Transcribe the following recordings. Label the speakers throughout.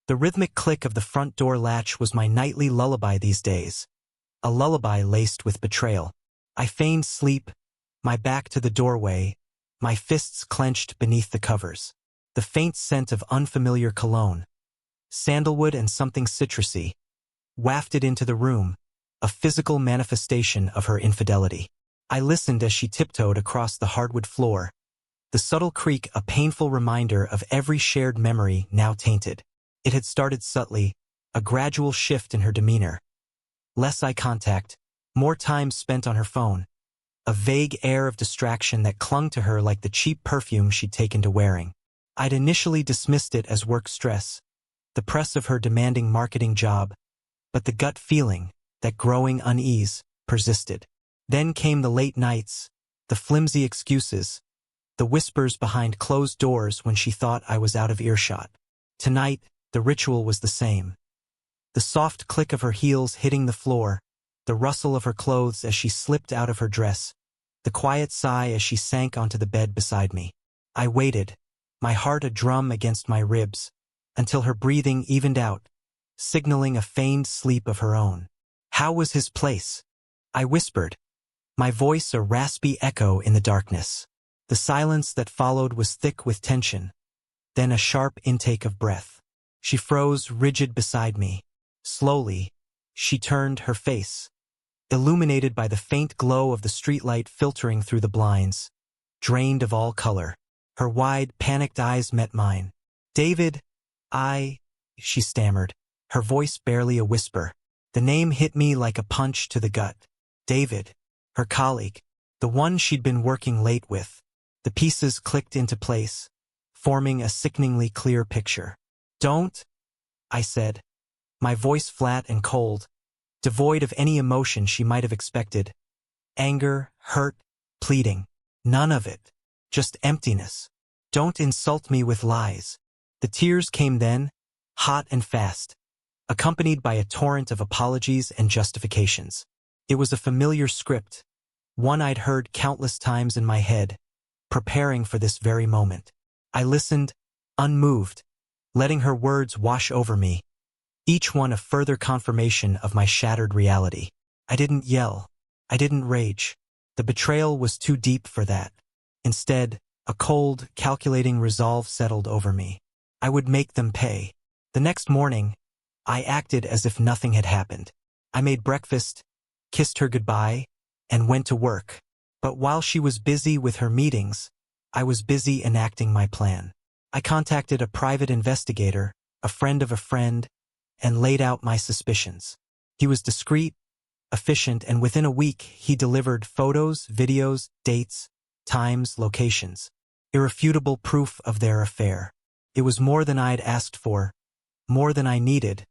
Speaker 1: The rhythmic click of the front door latch was my nightly lullaby these days, a lullaby laced with betrayal. I feigned sleep, my back to the doorway, my fists clenched beneath the covers. The faint scent of unfamiliar cologne, sandalwood and something citrusy, wafted into the room, a physical manifestation of her infidelity. I listened as she tiptoed across the hardwood floor, the subtle creak a painful reminder of every shared memory now tainted. It had started subtly, a gradual shift in her demeanor. Less eye contact, more time spent on her phone, a vague air of distraction that clung to her like the cheap perfume she'd taken to wearing. I'd initially dismissed it as work stress, the press of her demanding marketing job, but the gut feeling, that growing unease, persisted. Then came the late nights, the flimsy excuses, the whispers behind closed doors when she thought I was out of earshot. Tonight, the ritual was the same. The soft click of her heels hitting the floor, the rustle of her clothes as she slipped out of her dress, the quiet sigh as she sank onto the bed beside me. I waited, my heart a drum against my ribs, until her breathing evened out, signaling a feigned sleep of her own. How was his place? I whispered, my voice a raspy echo in the darkness. The silence that followed was thick with tension, then a sharp intake of breath. She froze rigid beside me. Slowly, she turned her face, illuminated by the faint glow of the streetlight filtering through the blinds, drained of all color. Her wide, panicked eyes met mine. David, she stammered, her voice barely a whisper. The name hit me like a punch to the gut. David, her colleague, the one she'd been working late with. The pieces clicked into place, forming a sickeningly clear picture. Don't, I said, my voice flat and cold, devoid of any emotion she might have expected. Anger, hurt, pleading. None of it. Just emptiness. Don't insult me with lies. The tears came then, hot and fast, accompanied by a torrent of apologies and justifications. It was a familiar script, one I'd heard countless times in my head, preparing for this very moment. I listened, unmoved, letting her words wash over me, each one a further confirmation of my shattered reality. I didn't yell. I didn't rage. The betrayal was too deep for that. Instead, a cold, calculating resolve settled over me. I would make them pay. The next morning, I acted as if nothing had happened. I made breakfast, kissed her goodbye, and went to work. But while she was busy with her meetings, I was busy enacting my plan. I contacted a private investigator, a friend of a friend, and laid out my suspicions. He was discreet, efficient, and within a week he delivered photos, videos, dates, times, locations, irrefutable proof of their affair. It was more than I'd asked for, more than I needed,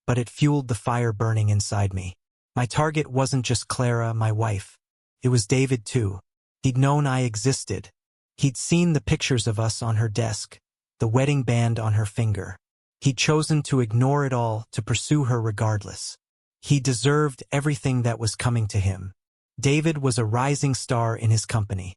Speaker 1: but it fueled the fire burning inside me. My target wasn't just Clara, my wife. It was David too. He'd known I existed. He'd seen the pictures of us on her desk, the wedding band on her finger. He'd chosen to ignore it all to pursue her regardless. He deserved everything that was coming to him. David was a rising star in his company,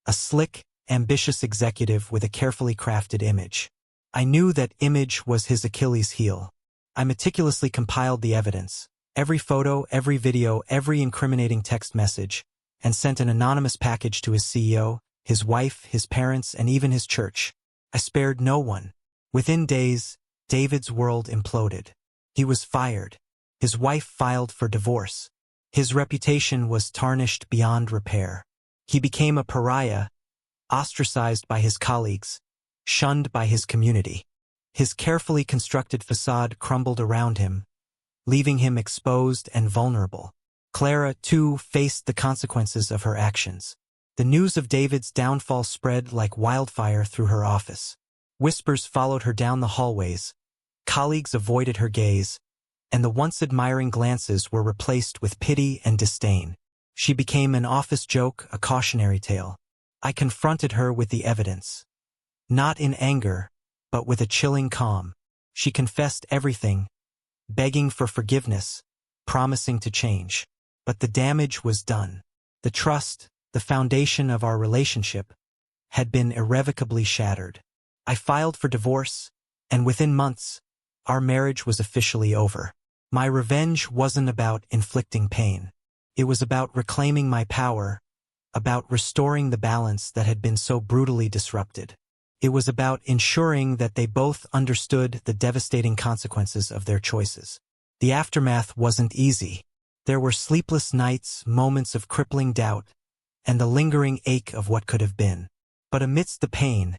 Speaker 1: a slick, ambitious executive with a carefully crafted image. I knew that image was his Achilles heel. I meticulously compiled the evidence, every photo, every video, every incriminating text message, and sent an anonymous package to his CEO, his wife, his parents, and even his church. I spared no one. Within days, David's world imploded. He was fired. His wife filed for divorce. His reputation was tarnished beyond repair. He became a pariah, ostracized by his colleagues, shunned by his community. His carefully constructed facade crumbled around him, leaving him exposed and vulnerable. Clara, too, faced the consequences of her actions. The news of David's downfall spread like wildfire through her office. Whispers followed her down the hallways. Colleagues avoided her gaze, and the once admiring glances were replaced with pity and disdain. She became an office joke, a cautionary tale. I confronted her with the evidence. Not in anger, but with a chilling calm. She confessed everything, begging for forgiveness, promising to change. But the damage was done. The trust, the foundation of our relationship, had been irrevocably shattered. I filed for divorce, and within months, Our marriage was officially over. My revenge wasn't about inflicting pain. It was about reclaiming my power, about restoring the balance that had been so brutally disrupted. It was about ensuring that they both understood the devastating consequences of their choices. The aftermath wasn't easy. There were sleepless nights, moments of crippling doubt, and the lingering ache of what could have been. But amidst the pain,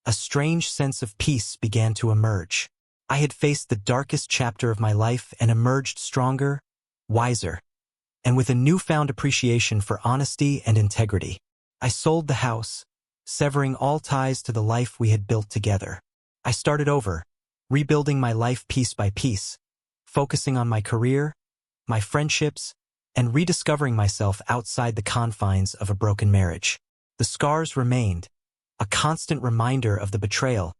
Speaker 1: a strange sense of peace began to emerge. I had faced the darkest chapter of my life and emerged stronger, wiser, and with a newfound appreciation for honesty and integrity. I sold the house, severing all ties to the life we had built together. I started over, rebuilding my life piece by piece, focusing on my career, my friendships, and rediscovering myself outside the confines of a broken marriage. The scars remained, a constant reminder of the betrayal,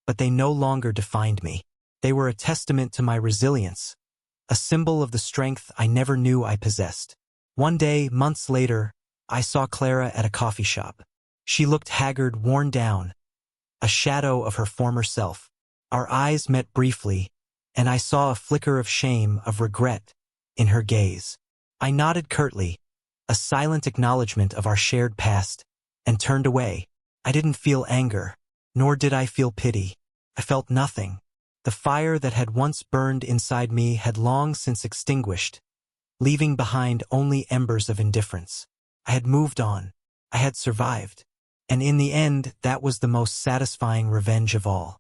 Speaker 1: but they no longer defined me. They were a testament to my resilience, a symbol of the strength I never knew I possessed. One day, months later, I saw Clara at a coffee shop. She looked haggard, worn down, a shadow of her former self. Our eyes met briefly, and I saw a flicker of shame, of regret, in her gaze. I nodded curtly, a silent acknowledgement of our shared past, and turned away. I didn't feel anger, nor did I feel pity. I felt nothing. The fire that had once burned inside me had long since extinguished, leaving behind only embers of indifference. I had moved on. I had survived. And in the end, that was the most satisfying revenge of all.